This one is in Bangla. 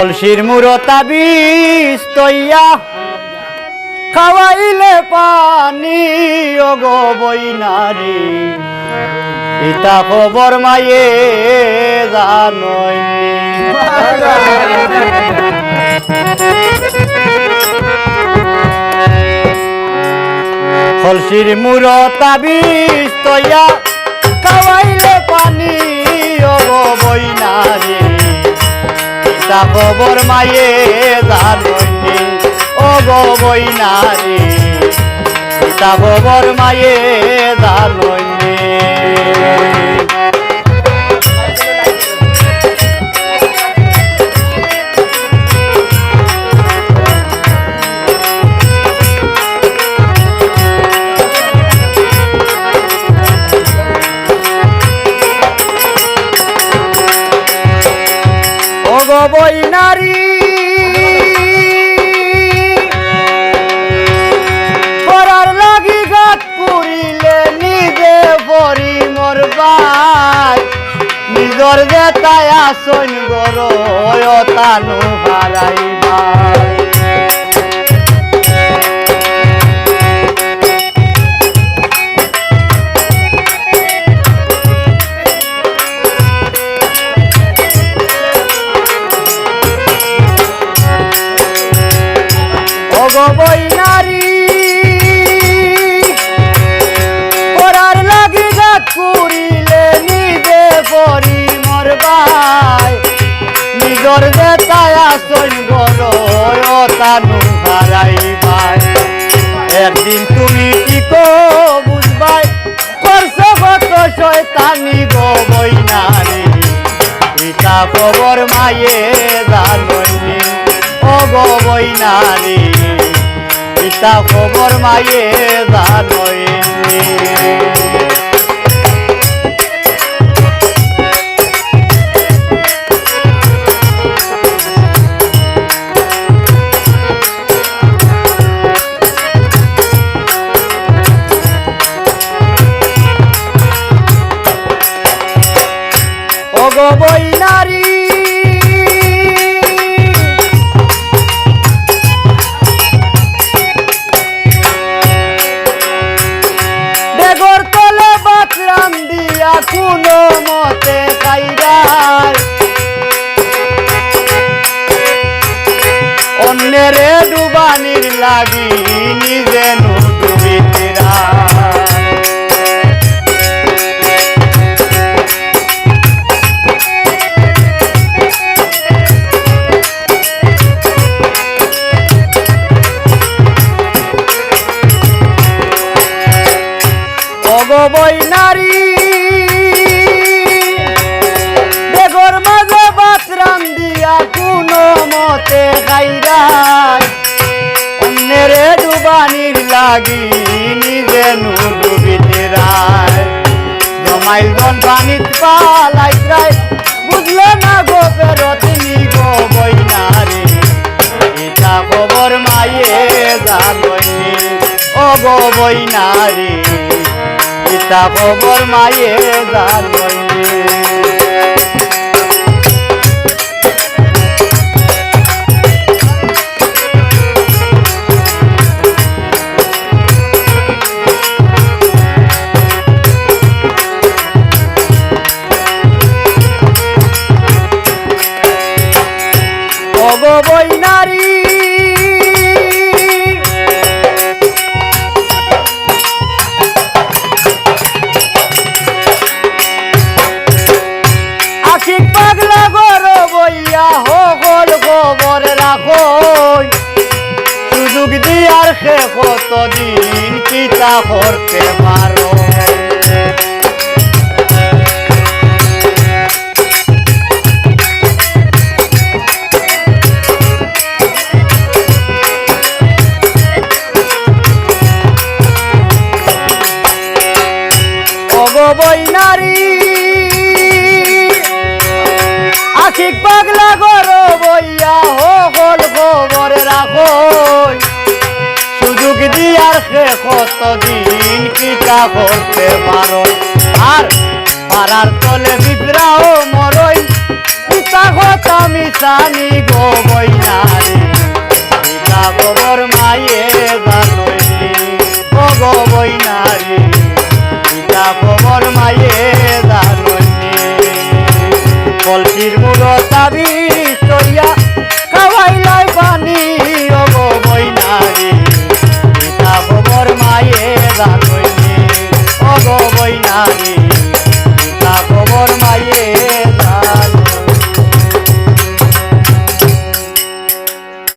তুলসীর মুরতা বিষ তৈয়া খাওয়াইলে পানি ওগো বইনারি ইতা খবর মায়ে জানইনি তুলসীর মুরতা বিষ তৈয়া খাওয়াইলে পানি ওগো বইনারি ইতা খবর মায়ে জানইনি ওগো বইনারি ইতা খবর মায়ে জানইনি ওগো বইনারি পরার লাগি গাত পুরিলে নিজে পরি মরবাই নিজর যে তাই আসন গর তানু হারাইবাই ওগো বইনারি পরার লাগি গাত পুরিলে নিজে পরি মরবাই নিজর যে তাই আসন গর তানু হারাইবাই একদিন তুমি টিকো বুঝবাই করছো কত শয়তানি গো বইনারি ইতা খবর মায়ে জানইনি ওগো বইনারি ইতা খবর মায়ে জানইনি ওগো বইনারি বেগর তলে বাতরাম দিয়া কোনো মতে খাইরাই অন্যেরে ডুবানির লাগি নিজে নু ডুবিতিরা ওগো বইনারি বেগর মাঝে বাতরাম দিয়া কোনো মতে খাইরাই অন্যেরে ডুবানির লাগি নিজে নু ডুবিতিরাই জমাইল জন পানিত পালাইতরাই বুঝলে না গো বেরতিনি গো বইনারি ইতা খবর মায়ে জানইনি ওগো বইনারি ইতা খবর মায়ে জানইনি ওগো বইনারি আশিক পাগলা গর বইয়া হগল খবর রাখো সুযোগ দিয়ার সে কতদিন কিতা করতে পারো ওগো বইনারি আশিক পাগলা গর বইয়া হগল খবর রাখো সুযোগ দিয়ার সে কতদিন কিতা করতে পারো আর পারার তলে বিপ্রাও মরই মিছা কথা মিছানি গো বইনারে পিতা খবর মায়ে জাননি ও গো বইনারে পিতা খবর মায়ে জাননি কলসির মুরতাবি তৈয়া খাওয়াইলাই পানি ও গো বইনারে পিতা খবর মায়ে জাননি ও গো বইনারে